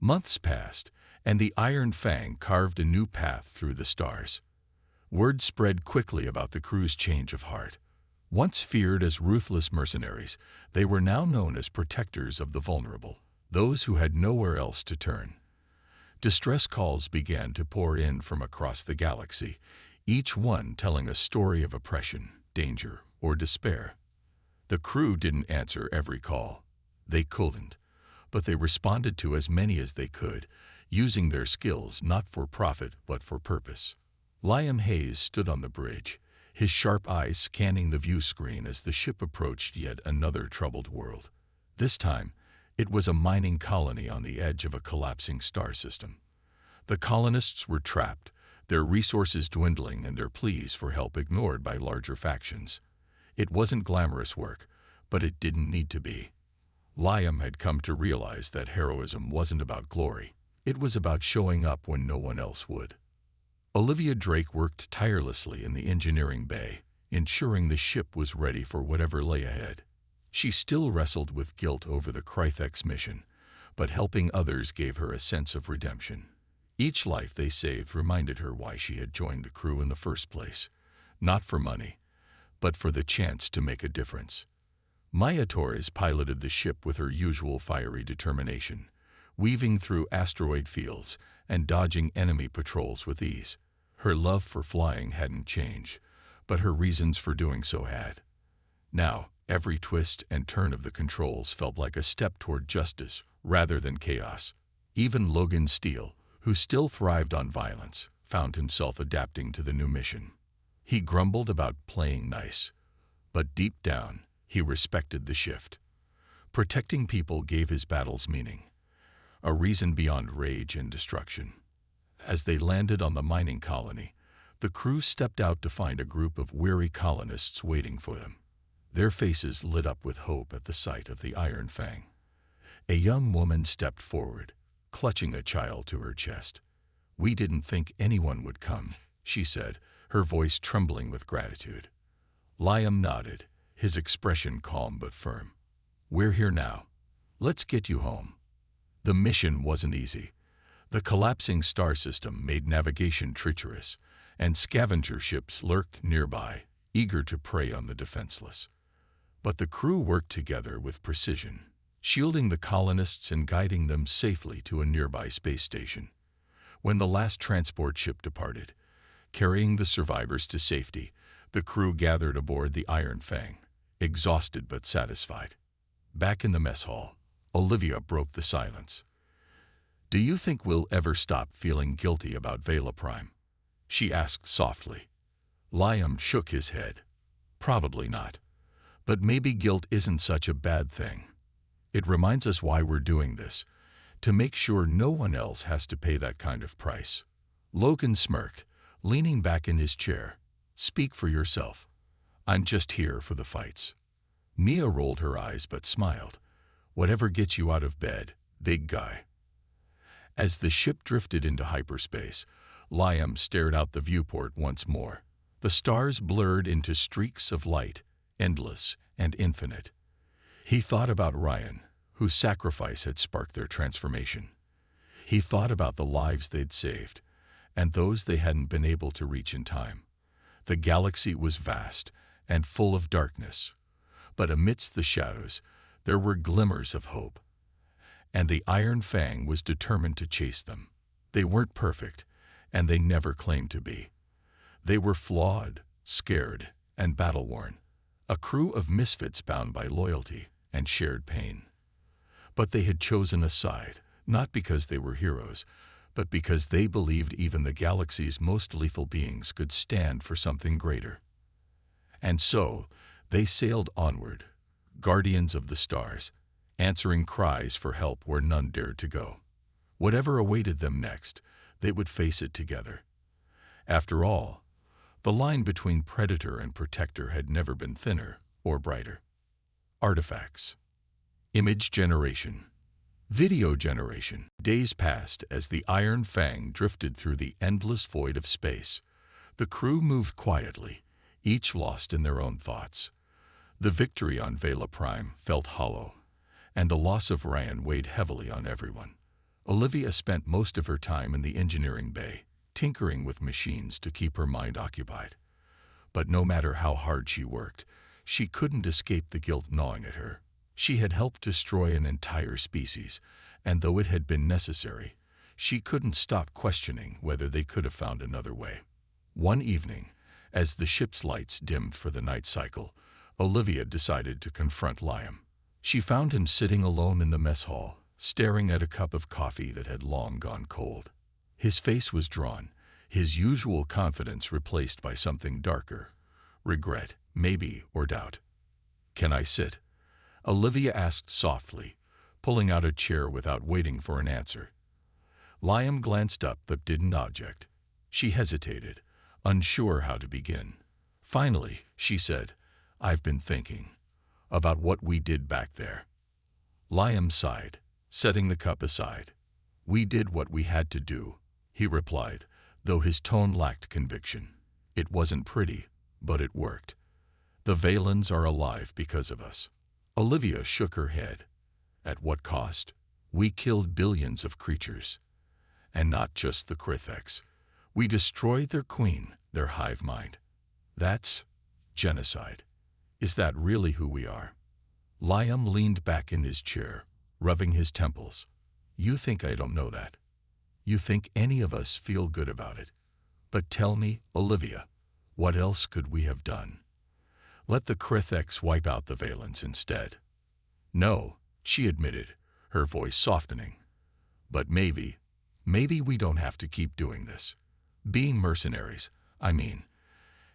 Months passed, and the Iron Fang carved a new path through the stars. Word spread quickly about the crew's change of heart. Once feared as ruthless mercenaries, they were now known as protectors of the vulnerable, those who had nowhere else to turn. Distress calls began to pour in from across the galaxy, each one telling a story of oppression, danger, or despair. The crew didn't answer every call. They couldn't, but they responded to as many as they could, using their skills not for profit but for purpose. Liam Hayes stood on the bridge, his sharp eyes scanning the view screen as the ship approached yet another troubled world. This time, it was a mining colony on the edge of a collapsing star system. The colonists were trapped, their resources dwindling and their pleas for help ignored by larger factions. It wasn't glamorous work, but it didn't need to be. Liam had come to realize that heroism wasn't about glory. It was about showing up when no one else would. Olivia Drake worked tirelessly in the engineering bay, ensuring the ship was ready for whatever lay ahead. She still wrestled with guilt over the Krythex mission, but helping others gave her a sense of redemption. Each life they saved reminded her why she had joined the crew in the first place, not for money, but for the chance to make a difference. Maya Torres piloted the ship with her usual fiery determination, weaving through asteroid fields and dodging enemy patrols with ease. Her love for flying hadn't changed, but her reasons for doing so had. Now, every twist and turn of the controls felt like a step toward justice rather than chaos. Even Logan Steele, who still thrived on violence, found himself adapting to the new mission. He grumbled about playing nice, but deep down, he respected the shift. Protecting people gave his battles meaning, a reason beyond rage and destruction. As they landed on the mining colony, the crew stepped out to find a group of weary colonists waiting for them. Their faces lit up with hope at the sight of the Iron Fang. A young woman stepped forward, clutching a child to her chest. "We didn't think anyone would come," she said, her voice trembling with gratitude. Liam nodded, his expression calm but firm. "We're here now. Let's get you home." The mission wasn't easy. The collapsing star system made navigation treacherous, and scavenger ships lurked nearby, eager to prey on the defenseless. But the crew worked together with precision, shielding the colonists and guiding them safely to a nearby space station. When the last transport ship departed, carrying the survivors to safety, the crew gathered aboard the Iron Fang, exhausted but satisfied. Back in the mess hall, Olivia broke the silence. "Do you think we'll ever stop feeling guilty about Vela Prime?" she asked softly. Liam shook his head. "Probably not. But maybe guilt isn't such a bad thing. It reminds us why we're doing this, to make sure no one else has to pay that kind of price." Logan smirked, leaning back in his chair. "Speak for yourself. I'm just here for the fights." Mia rolled her eyes but smiled. "Whatever gets you out of bed, big guy." As the ship drifted into hyperspace, Liam stared out the viewport once more. The stars blurred into streaks of light, endless and infinite. He thought about Ryan, whose sacrifice had sparked their transformation. He thought about the lives they'd saved, and those they hadn't been able to reach in time. The galaxy was vast and full of darkness, but amidst the shadows, there were glimmers of hope. And the Iron Fang was determined to chase them. They weren't perfect, and they never claimed to be. They were flawed, scared, and battle-worn, a crew of misfits bound by loyalty and shared pain. But they had chosen a side, not because they were heroes, but because they believed even the galaxy's most lethal beings could stand for something greater. And so, they sailed onward, guardians of the stars, answering cries for help where none dared to go. Whatever awaited them next, they would face it together. After all, the line between predator and protector had never been thinner or brighter. Artifacts. Image generation. Video generation. Days passed as the Iron Fang drifted through the endless void of space. The crew moved quietly, each lost in their own thoughts. The victory on Vela Prime felt hollow, and the loss of Ryan weighed heavily on everyone. Olivia spent most of her time in the engineering bay, tinkering with machines to keep her mind occupied. But no matter how hard she worked, she couldn't escape the guilt gnawing at her. She had helped destroy an entire species, and though it had been necessary, she couldn't stop questioning whether they could have found another way. One evening, as the ship's lights dimmed for the night cycle, Olivia decided to confront Liam. She found him sitting alone in the mess hall, staring at a cup of coffee that had long gone cold. His face was drawn, his usual confidence replaced by something darker. Regret, maybe, or doubt. "Can I sit?" Olivia asked softly, pulling out a chair without waiting for an answer. Liam glanced up but didn't object. She hesitated, unsure how to begin. Finally, she said, "I've been thinking about what we did back there." Liam sighed, setting the cup aside. "We did what we had to do," he replied, though his tone lacked conviction. "It wasn't pretty, but it worked. The Valens are alive because of us." Olivia shook her head. "At what cost? We killed billions of creatures. And not just the Kritheks. We destroyed their queen, their hive mind. That's genocide. Is that really who we are?" Liam leaned back in his chair, rubbing his temples. "You think I don't know that? You think any of us feel good about it? But tell me, Olivia, what else could we have done? Let the Kritheks wipe out the Valens instead." "No," she admitted, her voice softening. "But maybe we don't have to keep doing this. Being mercenaries, I mean.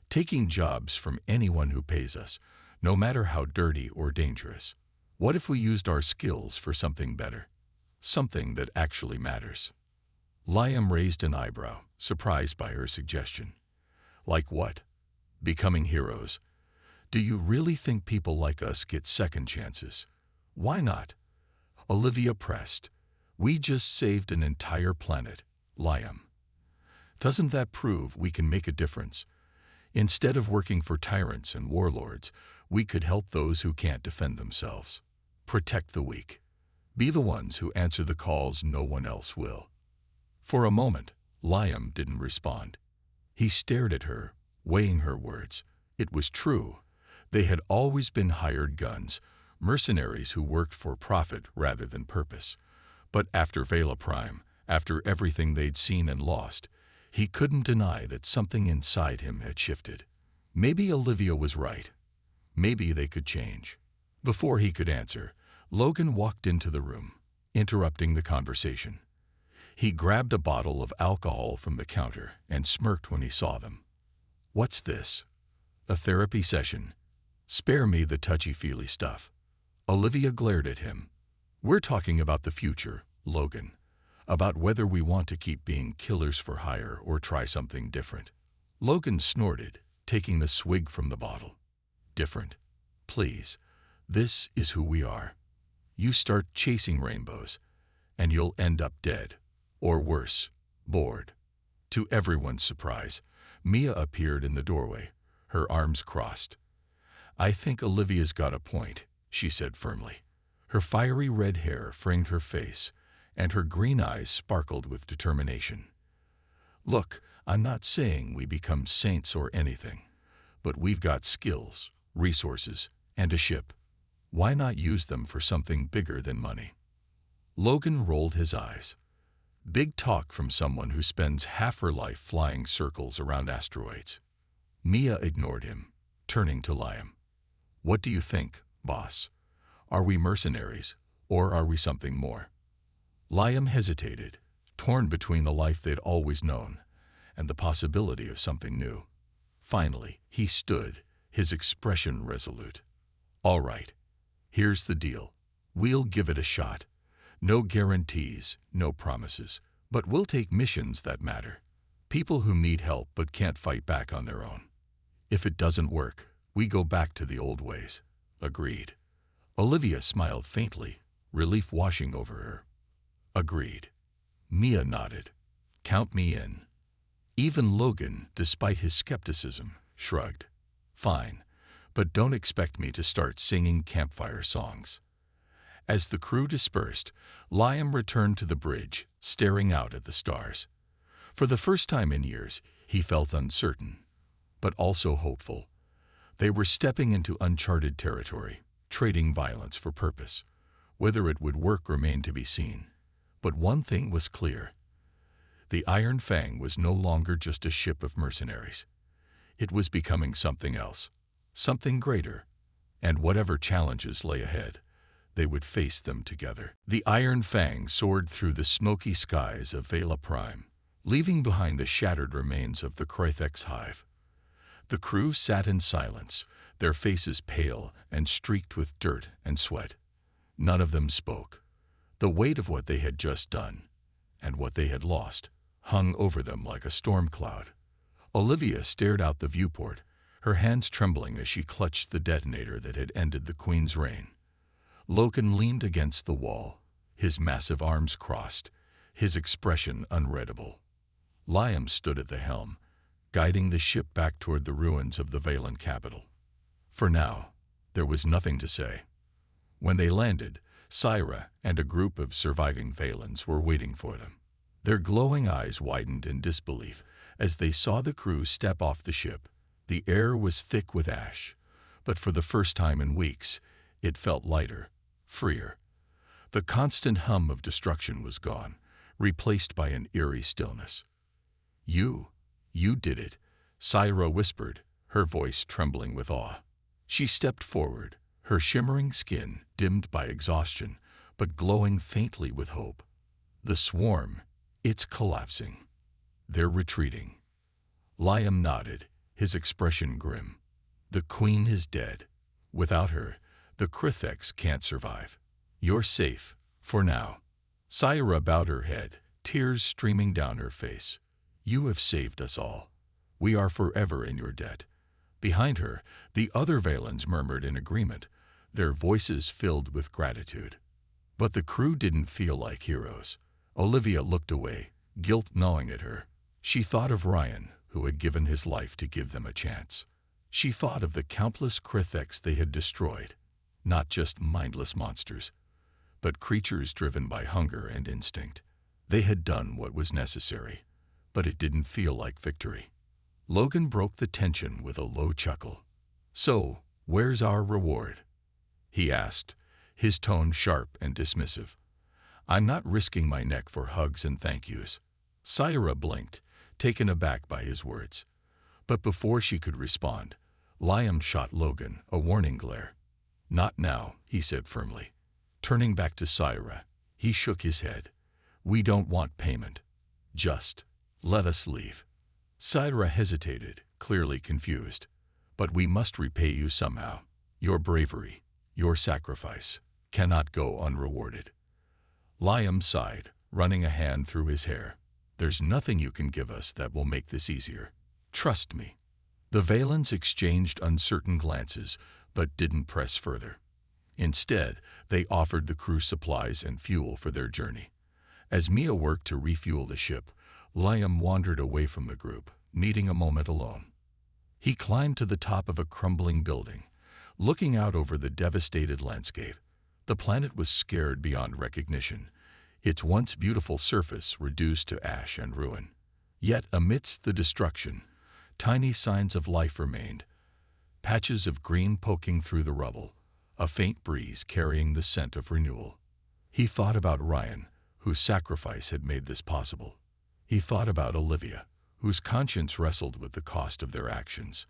Taking jobs from anyone who pays us, no matter how dirty or dangerous. What if we used our skills for something better? Something that actually matters?" Liam raised an eyebrow, surprised by her suggestion. "Like what? Becoming heroes? Do you really think people like us get second chances? Why not?" Olivia pressed. "We just saved an entire planet, Liam. Doesn't that prove we can make a difference? Instead of working for tyrants and warlords, we could help those who can't defend themselves. Protect the weak. Be the ones who answer the calls no one else will." For a moment, Liam didn't respond. He stared at her, weighing her words. It was true. They had always been hired guns, mercenaries who worked for profit rather than purpose. But after Vela Prime, after everything they'd seen and lost, he couldn't deny that something inside him had shifted. Maybe Olivia was right. Maybe they could change. Before he could answer, Logan walked into the room, interrupting the conversation. He grabbed a bottle of alcohol from the counter and smirked when he saw them. "What's this? A therapy session? Spare me the touchy-feely stuff." Olivia glared at him. "We're talking about the future, Logan. About whether we want to keep being killers for hire or try something different." Logan snorted, taking the swig from the bottle. "Different? Please. This is who we are. You start chasing rainbows, and you'll end up dead. Or worse, bored." To everyone's surprise, Mia appeared in the doorway, her arms crossed. "I think Olivia's got a point," she said firmly. Her fiery red hair framed her face, and her green eyes sparkled with determination. "Look, I'm not saying we become saints or anything, but we've got skills, resources, and a ship. Why not use them for something bigger than money?" Logan rolled his eyes. Big talk from someone who spends half her life flying circles around asteroids. Mia ignored him, turning to Liam. "What do you think, boss? Are we mercenaries, or are we something more?" Liam hesitated, torn between the life they'd always known and the possibility of something new. Finally, he stood, his expression resolute. "All right, here's the deal. We'll give it a shot. No guarantees, no promises, but we'll take missions that matter. People who need help but can't fight back on their own. If it doesn't work, we go back to the old ways." "Agreed." Olivia smiled faintly, relief washing over her. "Agreed." Mia nodded. "Count me in." Even Logan, despite his skepticism, shrugged. "Fine, but don't expect me to start singing campfire songs." As the crew dispersed, Liam returned to the bridge, staring out at the stars. For the first time in years, he felt uncertain, but also hopeful. They were stepping into uncharted territory, trading violence for purpose. Whether it would work remained to be seen. But one thing was clear. The Iron Fang was no longer just a ship of mercenaries. It was becoming something else, something greater, and whatever challenges lay ahead, they would face them together. The Iron Fang soared through the smoky skies of Vela Prime, leaving behind the shattered remains of the Krythex hive. The crew sat in silence, their faces pale and streaked with dirt and sweat. None of them spoke. The weight of what they had just done, and what they had lost, hung over them like a storm cloud. Olivia stared out the viewport, her hands trembling as she clutched the detonator that had ended the Queen's reign. Logan leaned against the wall, his massive arms crossed, his expression unreadable. Liam stood at the helm, guiding the ship back toward the ruins of the Valan capital. For now, there was nothing to say. When they landed, Syra and a group of surviving Valans were waiting for them. Their glowing eyes widened in disbelief as they saw the crew step off the ship. The air was thick with ash, but for the first time in weeks, it felt lighter, freer. The constant hum of destruction was gone, replaced by an eerie stillness. You did it," Syra whispered, her voice trembling with awe. She stepped forward, her shimmering skin dimmed by exhaustion, but glowing faintly with hope. "The swarm, it's collapsing. They're retreating." Liam nodded, his expression grim. "The Queen is dead. Without her, the Krythex can't survive. You're safe, for now." Syra bowed her head, tears streaming down her face. "You have saved us all. We are forever in your debt." Behind her, the other Valans murmured in agreement, their voices filled with gratitude. But the crew didn't feel like heroes. Olivia looked away, guilt gnawing at her. She thought of Ryan, who had given his life to give them a chance. She thought of the countless Krythex they had destroyed, not just mindless monsters, but creatures driven by hunger and instinct. They had done what was necessary, but it didn't feel like victory. Logan broke the tension with a low chuckle. "So, where's our reward?" he asked, his tone sharp and dismissive. "I'm not risking my neck for hugs and thank yous." Syra blinked, taken aback by his words. But before she could respond, Liam shot Logan a warning glare. "Not now," he said firmly. Turning back to Syra, he shook his head. "We don't want payment. Just let us leave." Syra hesitated, clearly confused. "But we must repay you somehow. Your bravery, your sacrifice, cannot go unrewarded." Liam sighed, running a hand through his hair. "There's nothing you can give us that will make this easier. Trust me." The Valans exchanged uncertain glances, but didn't press further. Instead, they offered the crew supplies and fuel for their journey. As Mia worked to refuel the ship, Liam wandered away from the group, needing a moment alone. He climbed to the top of a crumbling building, looking out over the devastated landscape. The planet was scared beyond recognition, its once beautiful surface reduced to ash and ruin. Yet amidst the destruction, tiny signs of life remained, patches of green poking through the rubble, a faint breeze carrying the scent of renewal. He thought about Ryan, whose sacrifice had made this possible. He thought about Olivia, whose conscience wrestled with the cost of their actions.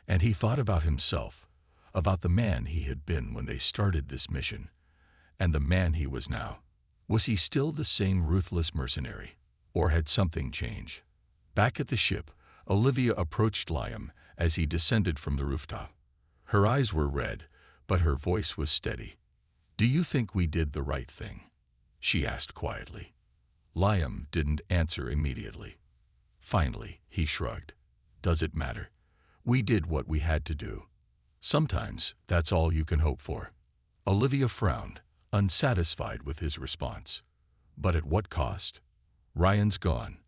And he thought about himself, about the man he had been when they started this mission, and the man he was now. Was he still the same ruthless mercenary, or had something changed? Back at the ship, Olivia approached Liam as he descended from the rooftop. Her eyes were red, but her voice was steady. "Do you think we did the right thing?" she asked quietly. Liam didn't answer immediately. Finally, he shrugged. "Does it matter? We did what we had to do. Sometimes that's all you can hope for." Olivia frowned, unsatisfied with his response. "But at what cost? Ryan's gone.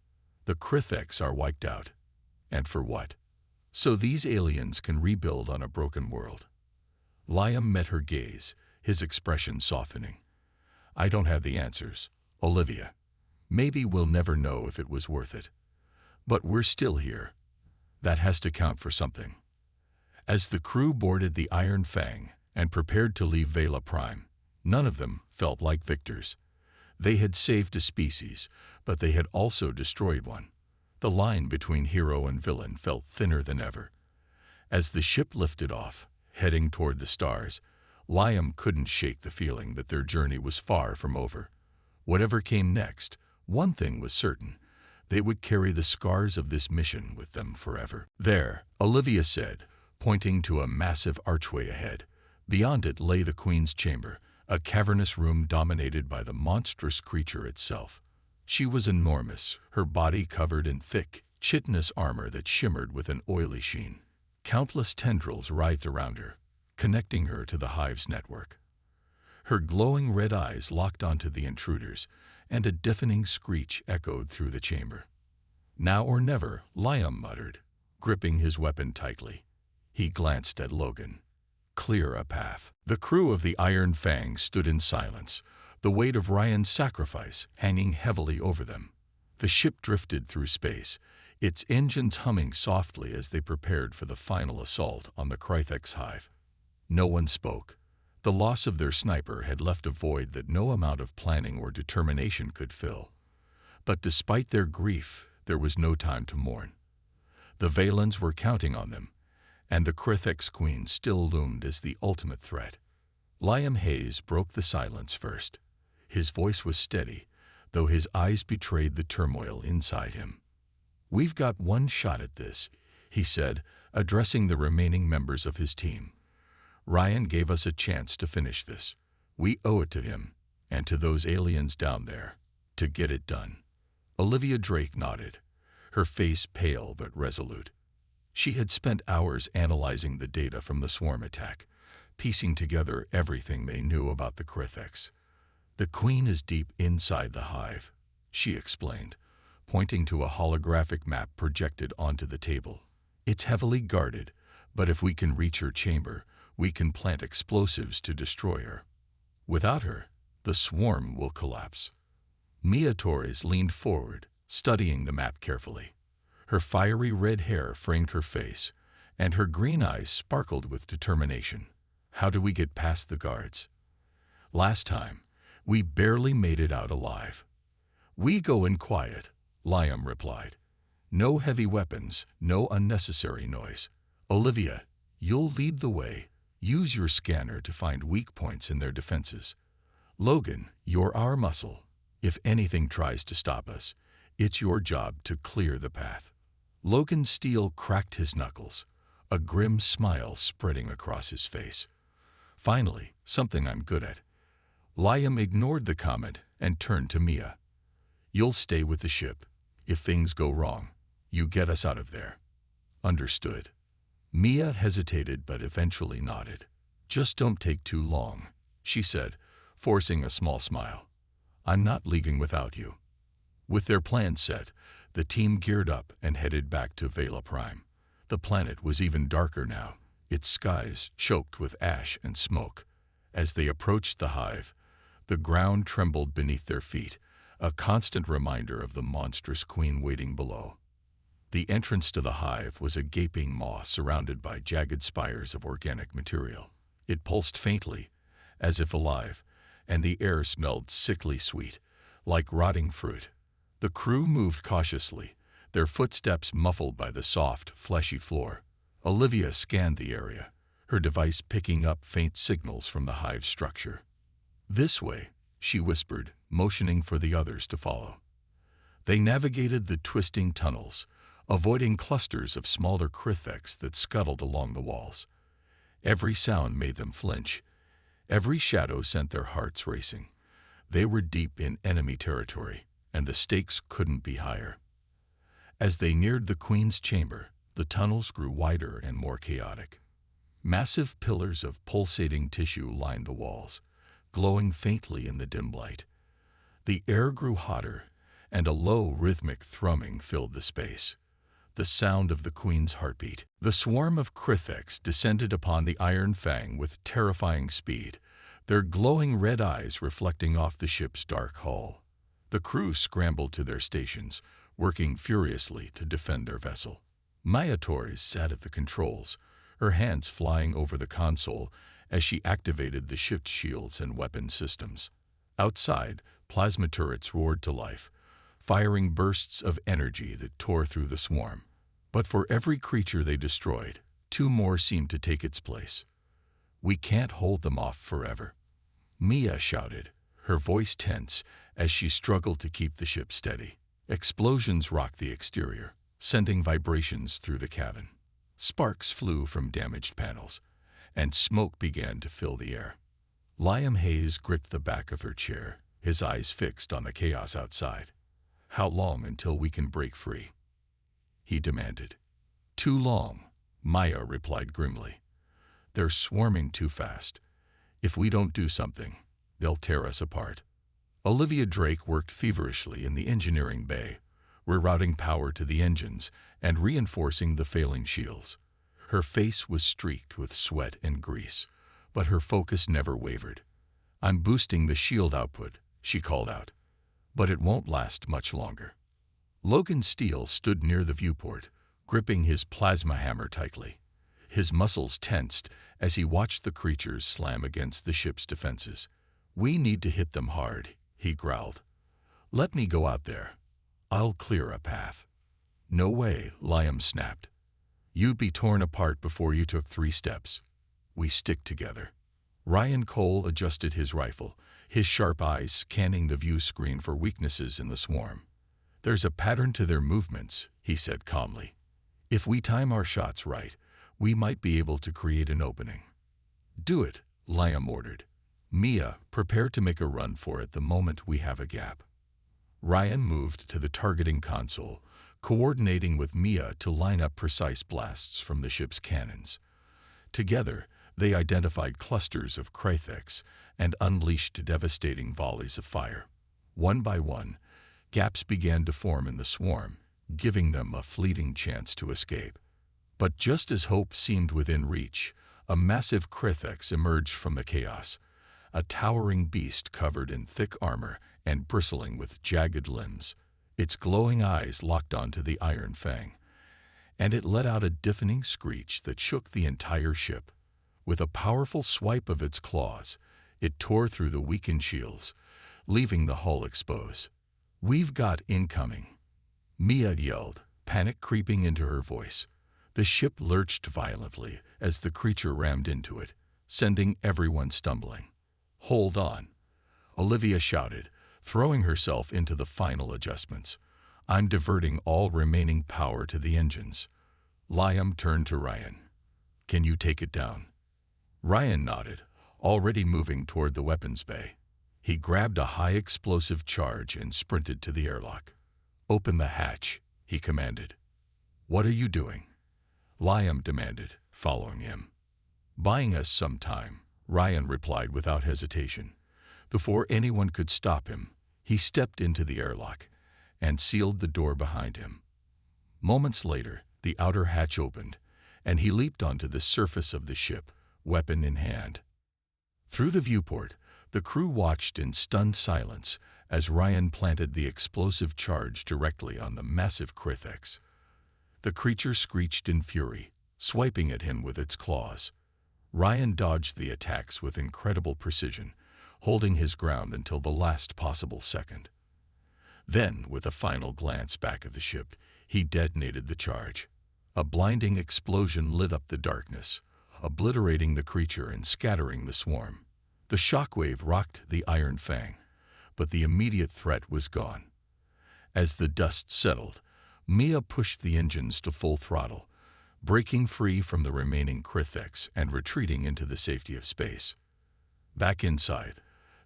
The Krythex are wiped out. And for what? So these aliens can rebuild on a broken world." Liam met her gaze, his expression softening. "I don't have the answers, Olivia. Maybe we'll never know if it was worth it. But we're still here. That has to count for something." As the crew boarded the Iron Fang and prepared to leave Vela Prime, none of them felt like victors. They had saved a species, but they had also destroyed one. The line between hero and villain felt thinner than ever. As the ship lifted off, heading toward the stars, Liam couldn't shake the feeling that their journey was far from over. Whatever came next, one thing was certain: they would carry the scars of this mission with them forever. "There," Olivia said, pointing to a massive archway ahead. Beyond it lay the Queen's chamber, a cavernous room dominated by the monstrous creature itself. She was enormous, her body covered in thick, chitinous armor that shimmered with an oily sheen. Countless tendrils writhed around her, connecting her to the hive's network. Her glowing red eyes locked onto the intruders, and a deafening screech echoed through the chamber. "Now or never," Liam muttered, gripping his weapon tightly. He glanced at Logan. "Clear a path." The crew of the Iron Fang stood in silence, the weight of Ryan's sacrifice hanging heavily over them. The ship drifted through space, its engines humming softly as they prepared for the final assault on the Krythex hive. No one spoke. The loss of their sniper had left a void that no amount of planning or determination could fill. But despite their grief, there was no time to mourn. The Valens were counting on them, and the Krythex Queen still loomed as the ultimate threat. Liam Hayes broke the silence first. His voice was steady, though his eyes betrayed the turmoil inside him. "We've got one shot at this," he said, addressing the remaining members of his team. "Ryan gave us a chance to finish this. We owe it to him, and to those aliens down there, to get it done." Olivia Drake nodded, her face pale but resolute. She had spent hours analyzing the data from the swarm attack, piecing together everything they knew about the Krythex. "The Queen is deep inside the hive," she explained, pointing to a holographic map projected onto the table. "It's heavily guarded, but if we can reach her chamber, we can plant explosives to destroy her. Without her, the swarm will collapse." Mia Torres leaned forward, studying the map carefully. Her fiery red hair framed her face, and her green eyes sparkled with determination. "How do we get past the guards? Last time, we barely made it out alive." "We go in quiet," Liam replied. "No heavy weapons, no unnecessary noise. Olivia, you'll lead the way. Use your scanner to find weak points in their defenses. Logan, you're our muscle. If anything tries to stop us, it's your job to clear the path." Logan Steele cracked his knuckles, a grim smile spreading across his face. "Finally, something I'm good at." Liam ignored the comment and turned to Mia. "You'll stay with the ship. If things go wrong, you get us out of there." "Understood." Mia hesitated but eventually nodded. "Just don't take too long," she said, forcing a small smile. "I'm not leaving without you." With their plans set, the team geared up and headed back to Vela Prime. The planet was even darker now, its skies choked with ash and smoke. As they approached the hive, the ground trembled beneath their feet, a constant reminder of the monstrous queen waiting below. The entrance to the hive was a gaping maw surrounded by jagged spires of organic material. It pulsed faintly, as if alive, and the air smelled sickly sweet, like rotting fruit. The crew moved cautiously, their footsteps muffled by the soft, fleshy floor. Olivia scanned the area, her device picking up faint signals from the hive's structure. "This way," she whispered, motioning for the others to follow. They navigated the twisting tunnels, avoiding clusters of smaller Krythex that scuttled along the walls. Every sound made them flinch. Every shadow sent their hearts racing. They were deep in enemy territory, and the stakes couldn't be higher. As they neared the Queen's chamber, the tunnels grew wider and more chaotic. Massive pillars of pulsating tissue lined the walls, glowing faintly in the dim light. The air grew hotter, and a low, rhythmic thrumming filled the space, the sound of the Queen's heartbeat. The swarm of Krythex descended upon the Iron Fang with terrifying speed, their glowing red eyes reflecting off the ship's dark hull. The crew scrambled to their stations, working furiously to defend their vessel. Maya Torres sat at the controls, her hands flying over the console as she activated the ship's shields and weapon systems. Outside, plasma turrets roared to life, firing bursts of energy that tore through the swarm. But for every creature they destroyed, two more seemed to take its place. "We can't hold them off forever," Mia shouted, her voice tense as she struggled to keep the ship steady. Explosions rocked the exterior, sending vibrations through the cabin. Sparks flew from damaged panels, and smoke began to fill the air. Liam Hayes gripped the back of her chair, his eyes fixed on the chaos outside. "How long until we can break free?" he demanded. "Too long," Maya replied grimly. "They're swarming too fast. If we don't do something, they'll tear us apart." Olivia Drake worked feverishly in the engineering bay, rerouting power to the engines and reinforcing the failing shields. Her face was streaked with sweat and grease, but her focus never wavered. "I'm boosting the shield output," she called out, "but it won't last much longer." Logan Steele stood near the viewport, gripping his plasma hammer tightly. His muscles tensed as he watched the creatures slam against the ship's defenses. "We need to hit them hard," he growled. "Let me go out there. I'll clear a path." "No way," Liam snapped. "You'd be torn apart before you took 3 steps. We stick together." Ryan Cole adjusted his rifle, his sharp eyes scanning the view screen for weaknesses in the swarm. "There's a pattern to their movements," he said calmly. "If we time our shots right, we might be able to create an opening." "Do it," Liam ordered. "Mia, prepare to make a run for it the moment we have a gap." Ryan moved to the targeting console, coordinating with Mia to line up precise blasts from the ship's cannons. Together, they identified clusters of Kratheks and unleashed devastating volleys of fire. One by one, gaps began to form in the swarm, giving them a fleeting chance to escape. But just as hope seemed within reach, a massive Kratheks emerged from the chaos, a towering beast covered in thick armor and bristling with jagged limbs. Its glowing eyes locked onto the Iron Fang, and it let out a deafening screech that shook the entire ship. With a powerful swipe of its claws, it tore through the weakened shields, leaving the hull exposed. "We've got incoming," Mia yelled, panic creeping into her voice. The ship lurched violently as the creature rammed into it, sending everyone stumbling. "Hold on," Olivia shouted, throwing herself into the final adjustments. "I'm diverting all remaining power to the engines." Liam turned to Ryan. "Can you take it down?" Ryan nodded, already moving toward the weapons bay. He grabbed a high-explosive charge and sprinted to the airlock. "Open the hatch," he commanded. "What are you doing?" Liam demanded, following him. "Buying us some time," Ryan replied without hesitation. Before anyone could stop him, he stepped into the airlock and sealed the door behind him. Moments later, the outer hatch opened, and he leaped onto the surface of the ship, weapon in hand. Through the viewport, the crew watched in stunned silence as Ryan planted the explosive charge directly on the massive Kratheks. The creature screeched in fury, swiping at him with its claws. Ryan dodged the attacks with incredible precision, holding his ground until the last possible second. Then, with a final glance back at the ship, he detonated the charge. A blinding explosion lit up the darkness, obliterating the creature and scattering the swarm. The shockwave rocked the Iron Fang, but the immediate threat was gone. As the dust settled, Mia pushed the engines to full throttle, breaking free from the remaining Kratheks and retreating into the safety of space. Back inside,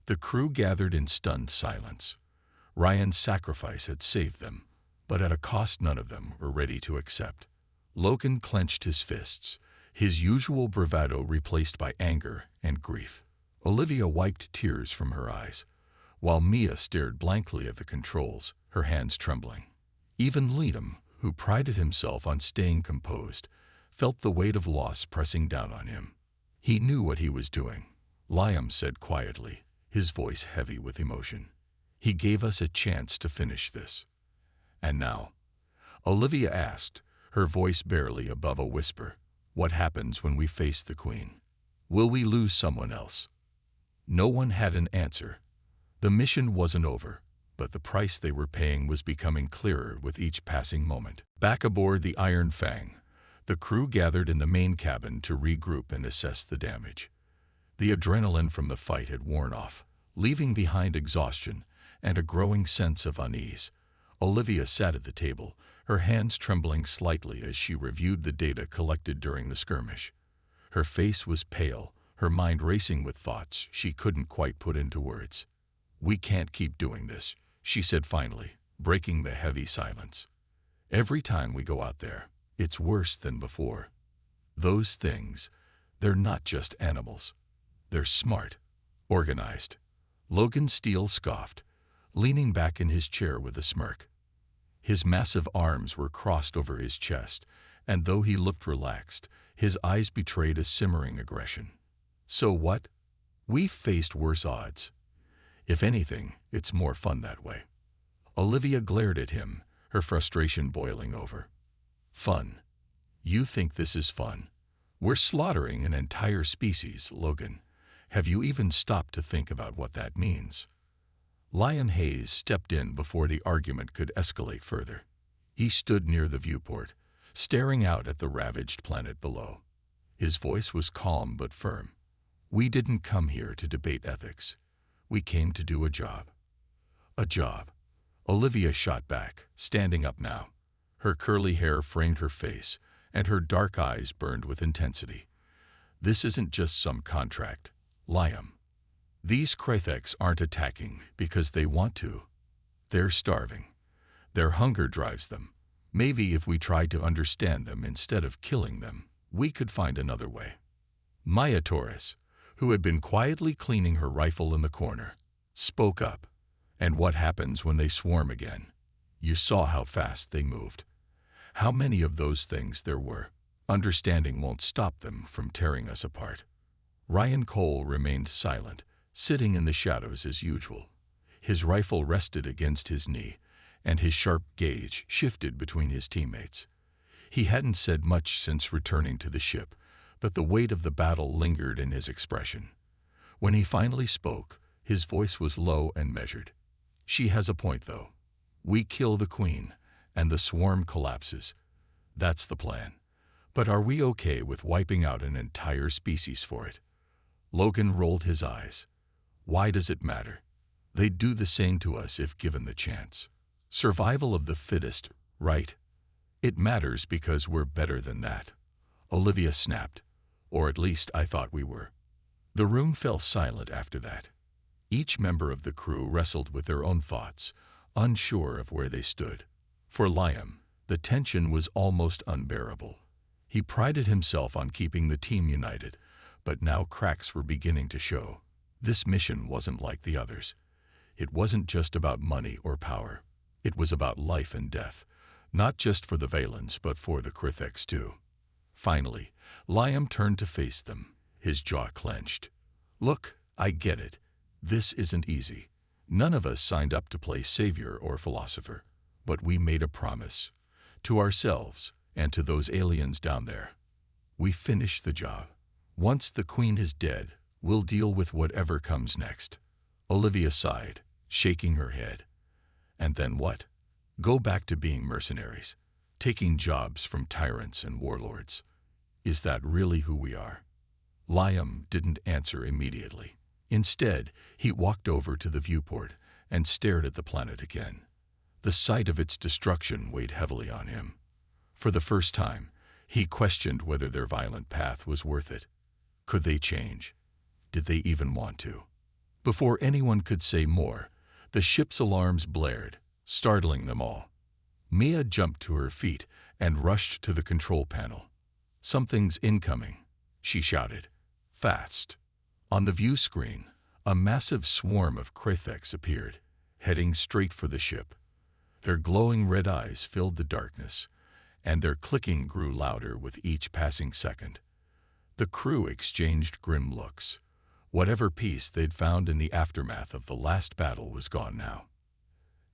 the crew gathered in stunned silence. Ryan's sacrifice had saved them, but at a cost none of them were ready to accept. Logan clenched his fists, his usual bravado replaced by anger and grief. Olivia wiped tears from her eyes, while Mia stared blankly at the controls, her hands trembling. Even Liam, who prided himself on staying composed, felt the weight of loss pressing down on him. He knew what he was doing. Liam said quietly, his voice heavy with emotion. He gave us a chance to finish this. And now? Olivia asked, her voice barely above a whisper. What happens when we face the Queen? Will we lose someone else? No one had an answer. The mission wasn't over, but the price they were paying was becoming clearer with each passing moment. Back aboard the Iron Fang, the crew gathered in the main cabin to regroup and assess the damage. The adrenaline from the fight had worn off, leaving behind exhaustion and a growing sense of unease. Olivia sat at the table, her hands trembling slightly as she reviewed the data collected during the skirmish. Her face was pale, her mind racing with thoughts she couldn't quite put into words. "We can't keep doing this," she said finally, breaking the heavy silence. "Every time we go out there, it's worse than before. Those things, they're not just animals. They're smart, organized." Logan Steele scoffed, leaning back in his chair with a smirk. His massive arms were crossed over his chest, and though he looked relaxed, his eyes betrayed a simmering aggression. "So what? We've faced worse odds. If anything, it's more fun that way." Olivia glared at him, her frustration boiling over. "Fun? You think this is fun? We're slaughtering an entire species, Logan. Have you even stopped to think about what that means?" Lion Hayes stepped in before the argument could escalate further. He stood near the viewport, staring out at the ravaged planet below. His voice was calm but firm. "We didn't come here to debate ethics. We came to do a job." "A job?" Olivia shot back, standing up now. Her curly hair framed her face, and her dark eyes burned with intensity. "This isn't just some contract, Liam. These Kratheks aren't attacking because they want to. They're starving. Their hunger drives them. Maybe if we tried to understand them instead of killing them, we could find another way." Maya Torres, who had been quietly cleaning her rifle in the corner, spoke up. "And what happens when they swarm again? You saw how fast they moved. How many of those things there were. Understanding won't stop them from tearing us apart." Ryan Cole remained silent, sitting in the shadows as usual. His rifle rested against his knee, and his sharp gaze shifted between his teammates. He hadn't said much since returning to the ship, but the weight of the battle lingered in his expression. When he finally spoke, his voice was low and measured. "She has a point, though. We kill the Queen, and the swarm collapses. That's the plan. But are we okay with wiping out an entire species for it?" Logan rolled his eyes. "Why does it matter? They'd do the same to us if given the chance. Survival of the fittest, right? It matters because we're better than that." Olivia snapped. "Or at least I thought we were." The room fell silent after that. Each member of the crew wrestled with their own thoughts, unsure of where they stood. For Liam, the tension was almost unbearable. He prided himself on keeping the team united, but now cracks were beginning to show. This mission wasn't like the others. It wasn't just about money or power. It was about life and death, not just for the Valens, but for the Kratheks too. Finally, Liam turned to face them, his jaw clenched. "Look, I get it. This isn't easy. None of us signed up to play savior or philosopher, but we made a promise. To ourselves and to those aliens down there. We finished the job. Once the Queen is dead, we'll deal with whatever comes next." Olivia sighed, shaking her head. "And then what? Go back to being mercenaries, taking jobs from tyrants and warlords. Is that really who we are?" Liam didn't answer immediately. Instead, he walked over to the viewport and stared at the planet again. The sight of its destruction weighed heavily on him. For the first time, he questioned whether their violent path was worth it. Could they change? Did they even want to? Before anyone could say more, the ship's alarms blared, startling them all. Mia jumped to her feet and rushed to the control panel. "Something's incoming," she shouted. "Fast." On the view screen, a massive swarm of Kratheks appeared, heading straight for the ship. Their glowing red eyes filled the darkness, and their clicking grew louder with each passing second. The crew exchanged grim looks. Whatever peace they'd found in the aftermath of the last battle was gone now.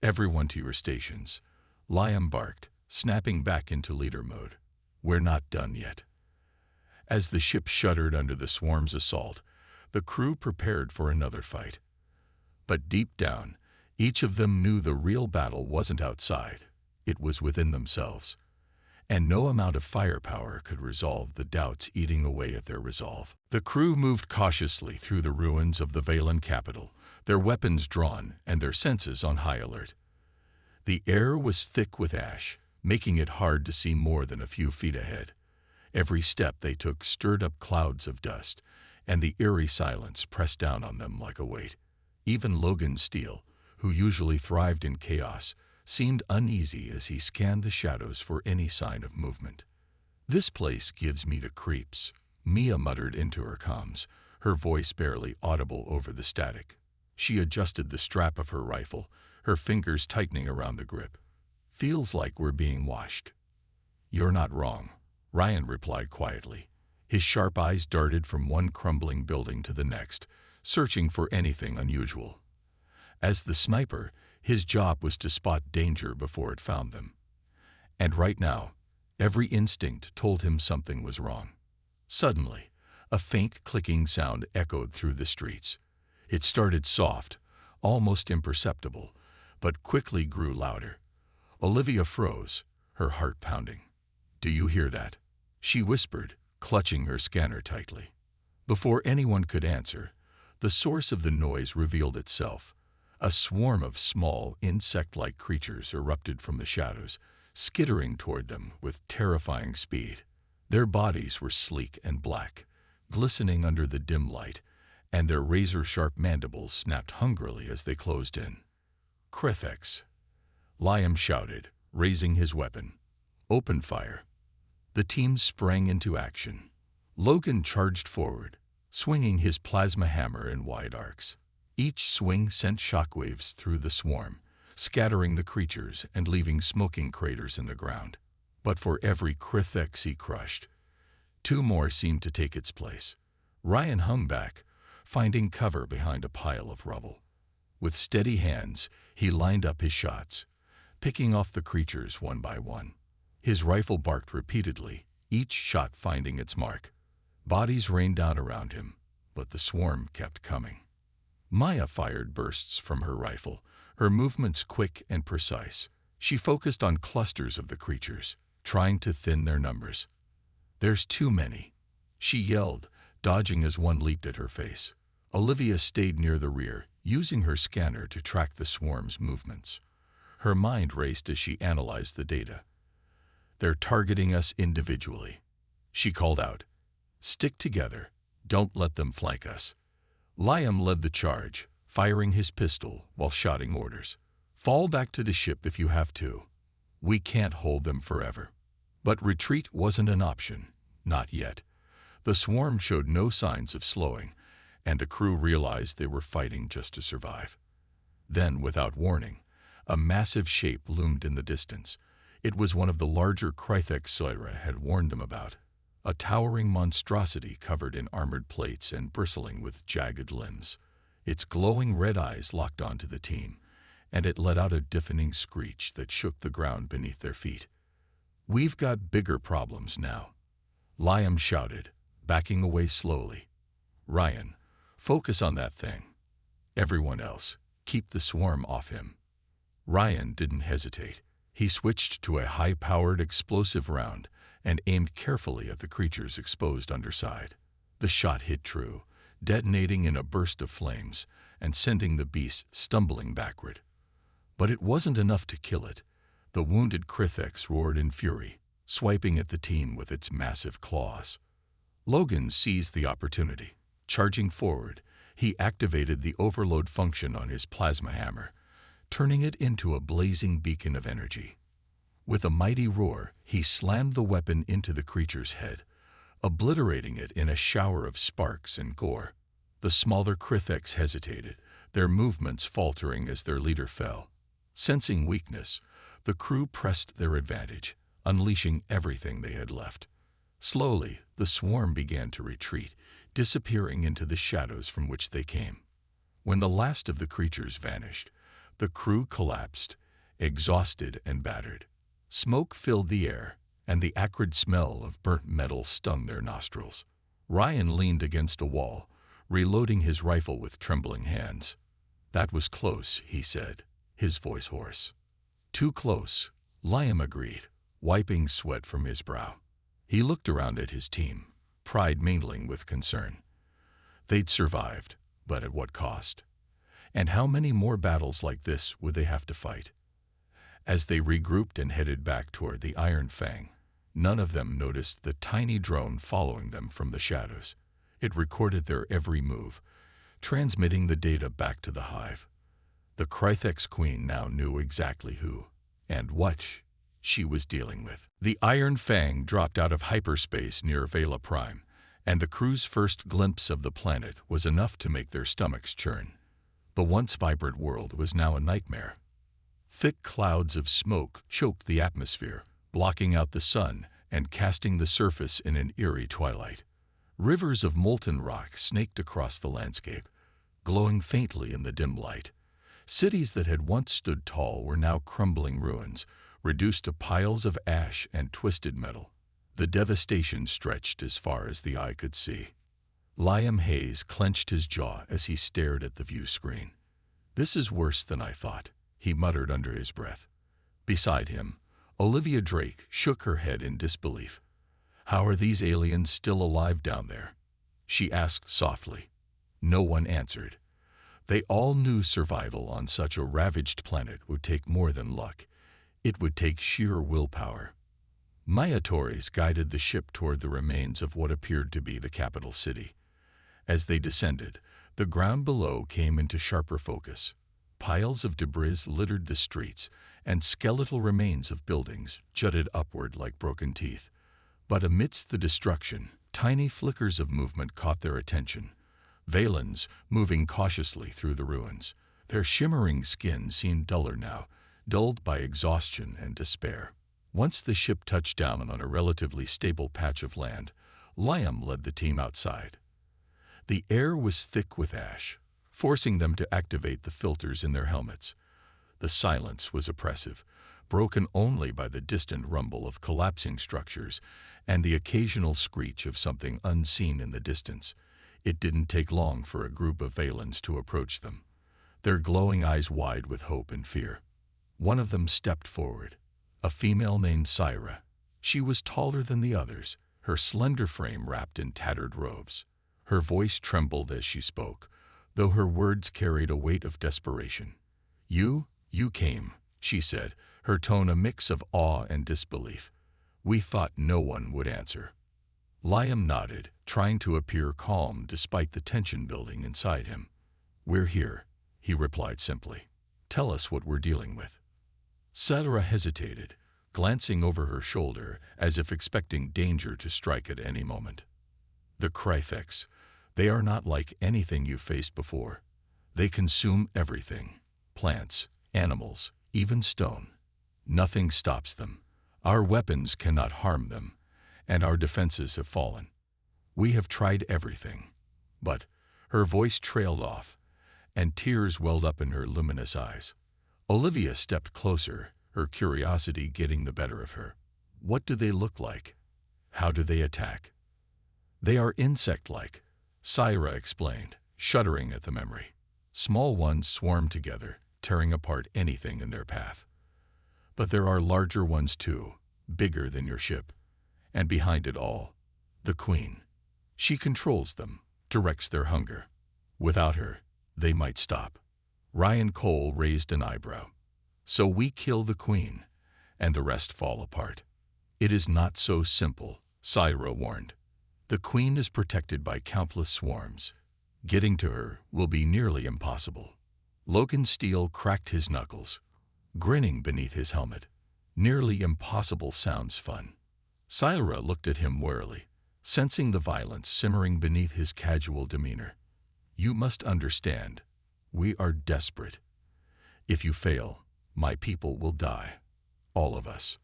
"Everyone to your stations," Liam barked, snapping back into leader mode. "We're not done yet." As the ship shuddered under the swarm's assault, the crew prepared for another fight. But deep down, each of them knew the real battle wasn't outside, it was within themselves. And no amount of firepower could resolve the doubts eating away at their resolve. The crew moved cautiously through the ruins of the Valen capital, their weapons drawn and their senses on high alert. The air was thick with ash, making it hard to see more than a few feet ahead. Every step they took stirred up clouds of dust, and the eerie silence pressed down on them like a weight. Even Logan Steele, who usually thrived in chaos, seemed uneasy as he scanned the shadows for any sign of movement. "This place gives me the creeps," Mia muttered into her comms, her voice barely audible over the static. She adjusted the strap of her rifle, her fingers tightening around the grip. "Feels like we're being watched." "You're not wrong," Ryan replied quietly. His sharp eyes darted from one crumbling building to the next, searching for anything unusual. As the sniper, his job was to spot danger before it found them. And right now, every instinct told him something was wrong. Suddenly, a faint clicking sound echoed through the streets. It started soft, almost imperceptible, but quickly grew louder. Olivia froze, her heart pounding. "Do you hear that?" she whispered, clutching her scanner tightly. Before anyone could answer, the source of the noise revealed itself. A swarm of small, insect-like creatures erupted from the shadows, skittering toward them with terrifying speed. Their bodies were sleek and black, glistening under the dim light, and their razor-sharp mandibles snapped hungrily as they closed in. "Kritheks," Liam shouted, raising his weapon. "Open fire." The team sprang into action. Logan charged forward, swinging his plasma hammer in wide arcs. Each swing sent shockwaves through the swarm, scattering the creatures and leaving smoking craters in the ground. But for every Kritheks he crushed, two more seemed to take its place. Ryan hung back, finding cover behind a pile of rubble. With steady hands, he lined up his shots, picking off the creatures one by one. His rifle barked repeatedly, each shot finding its mark. Bodies rained down around him, but the swarm kept coming. Maya fired bursts from her rifle, her movements quick and precise. She focused on clusters of the creatures, trying to thin their numbers. "There's too many," she yelled, dodging as one leaped at her face. Olivia stayed near the rear, using her scanner to track the swarm's movements. Her mind raced as she analyzed the data. "They're targeting us individually," she called out. "Stick together. Don't let them flank us." Liam led the charge, firing his pistol while shouting orders. "Fall back to the ship if you have to. We can't hold them forever." But retreat wasn't an option, not yet. The swarm showed no signs of slowing, and the crew realized they were fighting just to survive. Then, without warning, a massive shape loomed in the distance. It was one of the larger Kritheks Soira had warned them about. A towering monstrosity covered in armored plates and bristling with jagged limbs. Its glowing red eyes locked onto the team, and it let out a deafening screech that shook the ground beneath their feet. "We've got bigger problems now," Liam shouted, backing away slowly. "Ryan, focus on that thing. Everyone else, keep the swarm off him." Ryan didn't hesitate. He switched to a high-powered explosive round and aimed carefully at the creature's exposed underside. The shot hit true, detonating in a burst of flames and sending the beast stumbling backward. But it wasn't enough to kill it. The wounded Kritheks roared in fury, swiping at the team with its massive claws. Logan seized the opportunity. Charging forward, he activated the overload function on his plasma hammer, turning it into a blazing beacon of energy. With a mighty roar, he slammed the weapon into the creature's head, obliterating it in a shower of sparks and gore. The smaller Kritheks hesitated, their movements faltering as their leader fell. Sensing weakness, the crew pressed their advantage, unleashing everything they had left. Slowly, the swarm began to retreat, disappearing into the shadows from which they came. When the last of the creatures vanished, the crew collapsed, exhausted and battered. Smoke filled the air, and the acrid smell of burnt metal stung their nostrils. Ryan leaned against a wall, reloading his rifle with trembling hands. "That was close," he said, his voice hoarse. "Too close," Liam agreed, wiping sweat from his brow. He looked around at his team, pride mingling with concern. They'd survived, but at what cost? And how many more battles like this would they have to fight? As they regrouped and headed back toward the Iron Fang, none of them noticed the tiny drone following them from the shadows. It recorded their every move, transmitting the data back to the hive. The Krythex Queen now knew exactly who and what she was dealing with. The Iron Fang dropped out of hyperspace near Vela Prime, and the crew's first glimpse of the planet was enough to make their stomachs churn. The once vibrant world was now a nightmare. Thick clouds of smoke choked the atmosphere, blocking out the sun and casting the surface in an eerie twilight. Rivers of molten rock snaked across the landscape, glowing faintly in the dim light. Cities that had once stood tall were now crumbling ruins, reduced to piles of ash and twisted metal. The devastation stretched as far as the eye could see. Liam Hayes clenched his jaw as he stared at the view screen. "This is worse than I thought," he muttered under his breath. Beside him, Olivia Drake shook her head in disbelief. "How are these aliens still alive down there?" she asked softly. No one answered. They all knew survival on such a ravaged planet would take more than luck. It would take sheer willpower. Mayatoris guided the ship toward the remains of what appeared to be the capital city. As they descended, the ground below came into sharper focus. Piles of debris littered the streets, and skeletal remains of buildings jutted upward like broken teeth. But amidst the destruction, tiny flickers of movement caught their attention. Valens moving cautiously through the ruins. Their shimmering skin seemed duller now, dulled by exhaustion and despair. Once the ship touched down on a relatively stable patch of land, Liam led the team outside. The air was thick with ash, forcing them to activate the filters in their helmets. The silence was oppressive, broken only by the distant rumble of collapsing structures and the occasional screech of something unseen in the distance. It didn't take long for a group of Valens to approach them, their glowing eyes wide with hope and fear. One of them stepped forward, a female named Syra. She was taller than the others, her slender frame wrapped in tattered robes. Her voice trembled as she spoke, though her words carried a weight of desperation. You came," she said, her tone a mix of awe and disbelief. "We thought no one would answer." Liam nodded, trying to appear calm despite the tension building inside him. "We're here," he replied simply. "Tell us what we're dealing with." Sadara hesitated, glancing over her shoulder as if expecting danger to strike at any moment. "The Krythex, they are not like anything you've faced before. They consume everything, plants, animals, even stone. Nothing stops them. Our weapons cannot harm them, and our defenses have fallen. We have tried everything." But her voice trailed off, and tears welled up in her luminous eyes. Olivia stepped closer, her curiosity getting the better of her. "What do they look like? How do they attack?" "They are insect-like," Syra explained, shuddering at the memory. "Small ones swarm together, tearing apart anything in their path. But there are larger ones too, bigger than your ship. And behind it all, the Queen. She controls them, directs their hunger. Without her, they might stop." Ryan Cole raised an eyebrow. "So we kill the Queen, and the rest fall apart." "It is not so simple," Syra warned. "The Queen is protected by countless swarms. Getting to her will be nearly impossible." Logan Steele cracked his knuckles, grinning beneath his helmet. "Nearly impossible sounds fun." Syra looked at him warily, sensing the violence simmering beneath his casual demeanor. "You must understand, we are desperate. If you fail, my people will die. All of us."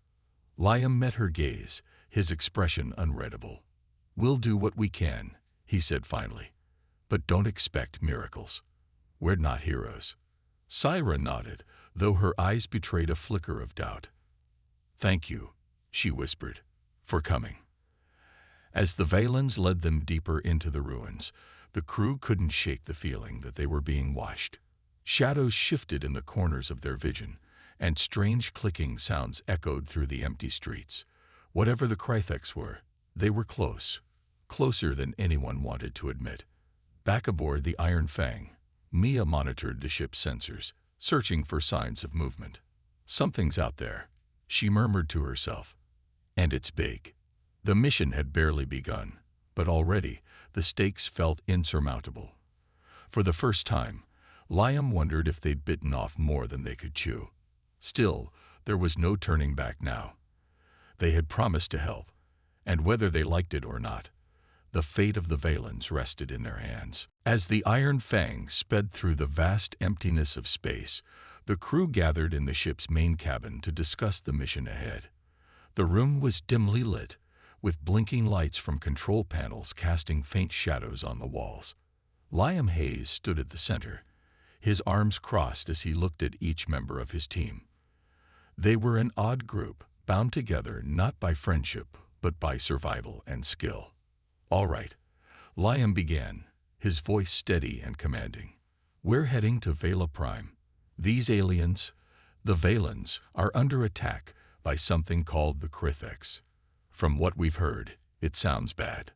Liam met her gaze, his expression unreadable. "We'll do what we can, he said finally. "But don't expect miracles. We're not heroes." Syra nodded, though her eyes betrayed a flicker of doubt. "Thank you," she whispered, "for coming." As the Valens led them deeper into the ruins, the crew couldn't shake the feeling that they were being watched. Shadows shifted in the corners of their vision, and strange clicking sounds echoed through the empty streets. Whatever the Krythex were, they were close, closer than anyone wanted to admit. Back aboard the Iron Fang, Mia monitored the ship's sensors, searching for signs of movement. "Something's out there," she murmured to herself. "And it's big." The mission had barely begun, but already the stakes felt insurmountable. For the first time, Liam wondered if they'd bitten off more than they could chew. Still, there was no turning back now. They had promised to help, and whether they liked it or not, the fate of the Valens rested in their hands. As the Iron Fang sped through the vast emptiness of space, the crew gathered in the ship's main cabin to discuss the mission ahead. The room was dimly lit, with blinking lights from control panels casting faint shadows on the walls. Liam Hayes stood at the center, his arms crossed as he looked at each member of his team. They were an odd group, bound together not by friendship, but by survival and skill. "All right," Liam began, his voice steady and commanding. "We're heading to Vela Prime. These aliens, the Valens, are under attack by something called the Krythex. From what we've heard, it sounds bad.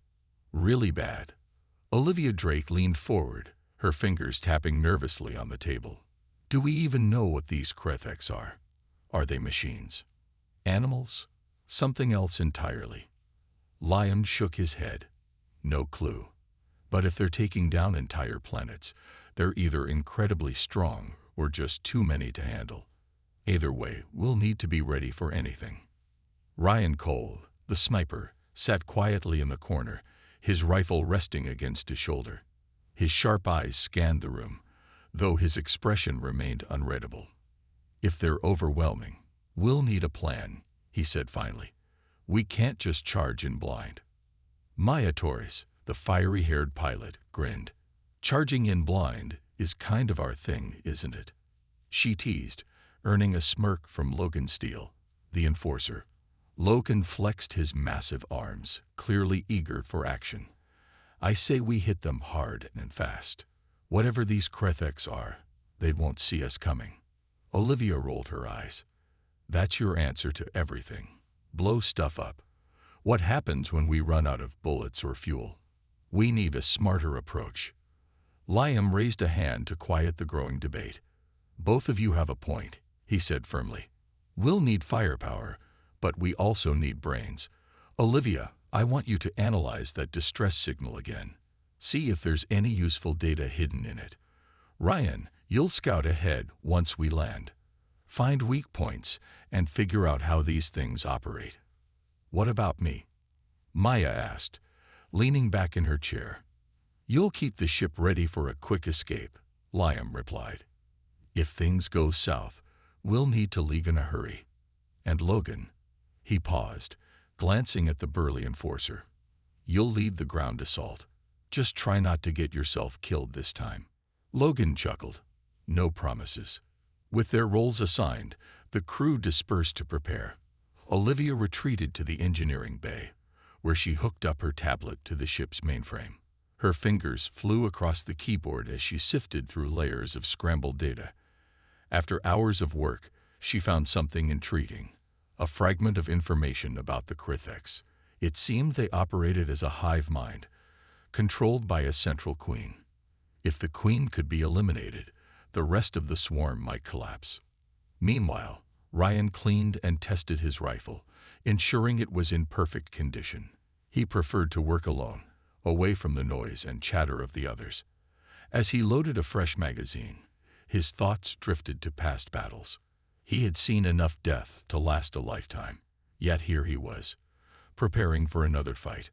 Really bad." Olivia Drake leaned forward, her fingers tapping nervously on the table. "Do we even know what these Krythex are? Are they machines? Animals? Something else entirely?" Liam shook his head. "No clue. But if they're taking down entire planets, they're either incredibly strong or just too many to handle. Either way, we'll need to be ready for anything." Ryan Cole, the sniper, sat quietly in the corner, his rifle resting against his shoulder. His sharp eyes scanned the room, though his expression remained unreadable. "If they're overwhelming, we'll need a plan," he said finally. "We can't just charge in blind." Maya Torres, the fiery-haired pilot, grinned. "Charging in blind is kind of our thing, isn't it?" she teased, earning a smirk from Logan Steele, the enforcer. Logan flexed his massive arms, clearly eager for action. "I say we hit them hard and fast. Whatever these Krythex are, they won't see us coming." Olivia rolled her eyes. "That's your answer to everything. Blow stuff up. What happens when we run out of bullets or fuel? We need a smarter approach." Liam raised a hand to quiet the growing debate. "Both of you have a point," he said firmly. "We'll need firepower, but we also need brains. Olivia, I want you to analyze that distress signal again. See if there's any useful data hidden in it. Ryan, you'll scout ahead once we land. Find weak points and figure out how these things operate." "What about me?" Maya asked, leaning back in her chair. "You'll keep the ship ready for a quick escape," Liam replied. "If things go south, we'll need to leave in a hurry. And Logan," he paused, glancing at the burly enforcer, "you'll lead the ground assault. Just try not to get yourself killed this time." Logan chuckled. "No promises." With their roles assigned, the crew dispersed to prepare. Olivia retreated to the engineering bay, where she hooked up her tablet to the ship's mainframe. Her fingers flew across the keyboard as she sifted through layers of scrambled data. After hours of work, she found something intriguing. A fragment of information about the Krythex. It seemed they operated as a hive mind, controlled by a central queen. If the queen could be eliminated, the rest of the swarm might collapse. Meanwhile, Ryan cleaned and tested his rifle, ensuring it was in perfect condition. He preferred to work alone, away from the noise and chatter of the others. As he loaded a fresh magazine, his thoughts drifted to past battles. He had seen enough death to last a lifetime, yet here he was, preparing for another fight.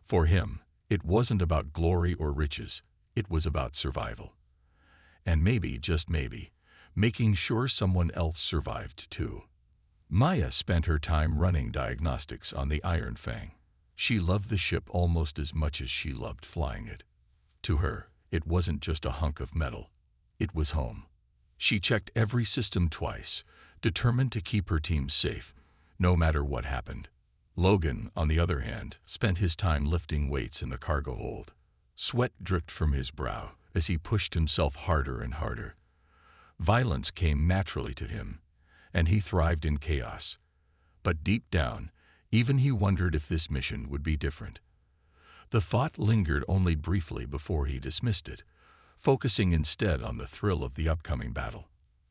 For him, it wasn't about glory or riches, it was about survival. And maybe, just maybe, making sure someone else survived too. Maya spent her time running diagnostics on the Iron Fang. She loved the ship almost as much as she loved flying it. To her, it wasn't just a hunk of metal. It was home. She checked every system twice, determined to keep her team safe, no matter what happened. Logan, on the other hand, spent his time lifting weights in the cargo hold. Sweat dripped from his brow as he pushed himself harder and harder. Violence came naturally to him, and he thrived in chaos. But deep down, even he wondered if this mission would be different. The thought lingered only briefly before he dismissed it, focusing instead on the thrill of the upcoming battle.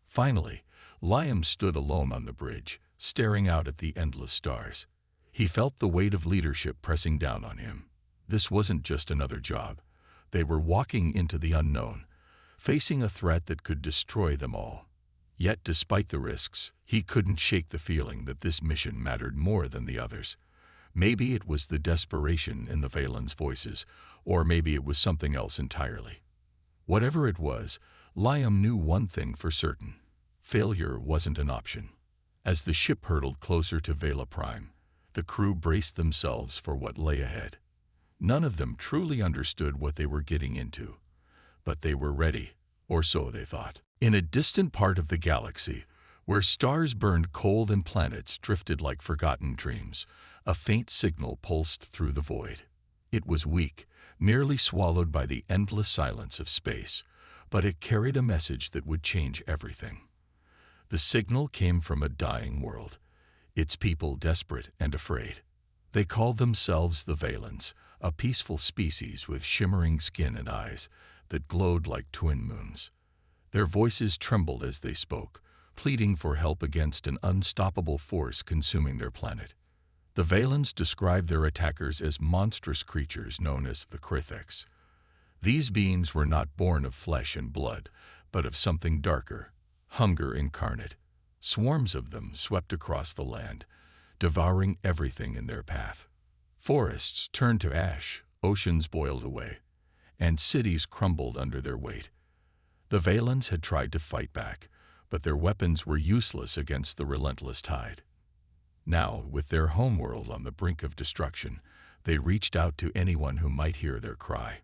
Finally, Liam stood alone on the bridge, staring out at the endless stars. He felt the weight of leadership pressing down on him. This wasn't just another job. They were walking into the unknown, facing a threat that could destroy them all. Yet, despite the risks, he couldn't shake the feeling that this mission mattered more than the others. Maybe it was the desperation in the Valen's voices, or maybe it was something else entirely. Whatever it was, Liam knew one thing for certain. Failure wasn't an option. As the ship hurtled closer to Vela Prime, the crew braced themselves for what lay ahead. None of them truly understood what they were getting into, but they were ready, or so they thought. In a distant part of the galaxy, where stars burned cold and planets drifted like forgotten dreams, a faint signal pulsed through the void. It was weak, nearly swallowed by the endless silence of space, but it carried a message that would change everything. The signal came from a dying world, its people desperate and afraid. They called themselves the Valens, a peaceful species with shimmering skin and eyes that glowed like twin moons. Their voices trembled as they spoke, pleading for help against an unstoppable force consuming their planet. The Valens described their attackers as monstrous creatures known as the Kritheks. These beings were not born of flesh and blood, but of something darker, hunger incarnate. Swarms of them swept across the land, devouring everything in their path. Forests turned to ash, oceans boiled away, and cities crumbled under their weight. The Valens had tried to fight back, but their weapons were useless against the relentless tide. Now, with their homeworld on the brink of destruction, they reached out to anyone who might hear their cry.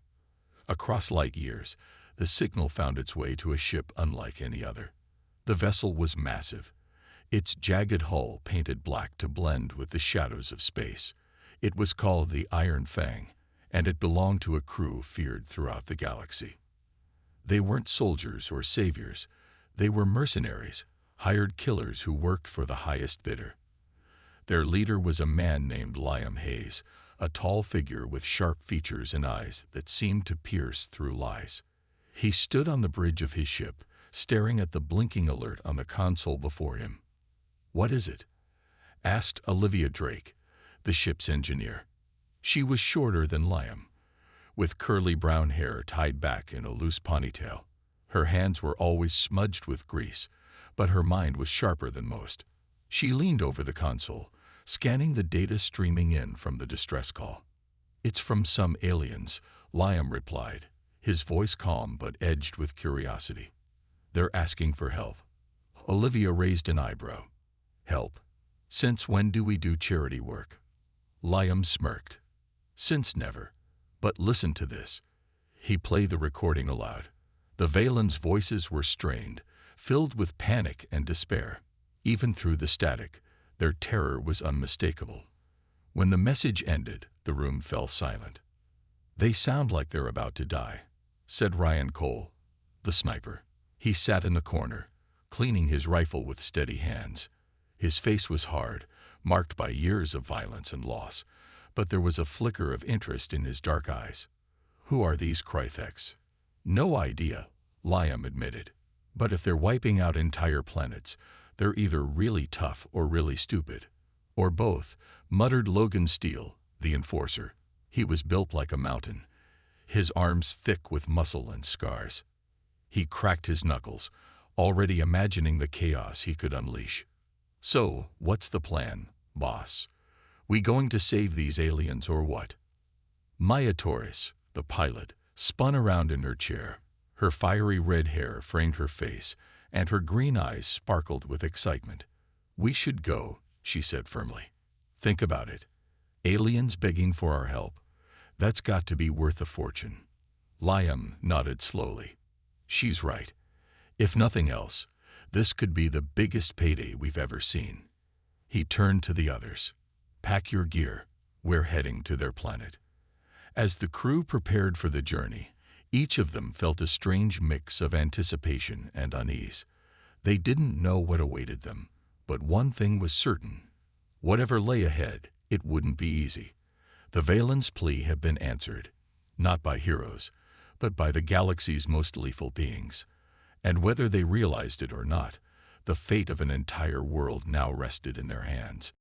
Across light years, the signal found its way to a ship unlike any other. The vessel was massive, its jagged hull painted black to blend with the shadows of space. It was called the Iron Fang, and it belonged to a crew feared throughout the galaxy. They weren't soldiers or saviors. They were mercenaries, hired killers who worked for the highest bidder. Their leader was a man named Liam Hayes, a tall figure with sharp features and eyes that seemed to pierce through lies. He stood on the bridge of his ship, staring at the blinking alert on the console before him. "What is it?" asked Olivia Drake, the ship's engineer. She was shorter than Liam, with curly brown hair tied back in a loose ponytail. Her hands were always smudged with grease, but her mind was sharper than most. She leaned over the console, scanning the data streaming in from the distress call. "It's from some aliens," Liam replied, his voice calm but edged with curiosity. "They're asking for help." Olivia raised an eyebrow. "Help? Since when do we do charity work?" Liam smirked. "Since never. But listen to this." He played the recording aloud. The Valens' voices were strained, filled with panic and despair. Even through the static, their terror was unmistakable. When the message ended, the room fell silent. "They sound like they're about to die," said Ryan Cole, the sniper. He sat in the corner, cleaning his rifle with steady hands. His face was hard, marked by years of violence and loss, but there was a flicker of interest in his dark eyes. "Who are these Kritheks?" "No idea," Liam admitted. "But if they're wiping out entire planets, they're either really tough or really stupid. Or both," muttered Logan Steele, the enforcer. He was built like a mountain, his arms thick with muscle and scars. He cracked his knuckles, already imagining the chaos he could unleash. "So, what's the plan, boss? We going to save these aliens or what?" Maya Torres, the pilot, spun around in her chair. Her fiery red hair framed her face, and her green eyes sparkled with excitement. "We should go," she said firmly. "Think about it. Aliens begging for our help. That's got to be worth a fortune. Liam nodded slowly. She's right. If nothing else, this could be the biggest payday we've ever seen. He turned to the others. Pack your gear. We're heading to their planet. As the crew prepared for the journey, each of them felt a strange mix of anticipation and unease. They didn't know what awaited them, but one thing was certain. Whatever lay ahead, it wouldn't be easy. The Valen's plea had been answered, not by heroes, but by the galaxy's most lethal beings. And whether they realized it or not, the fate of an entire world now rested in their hands.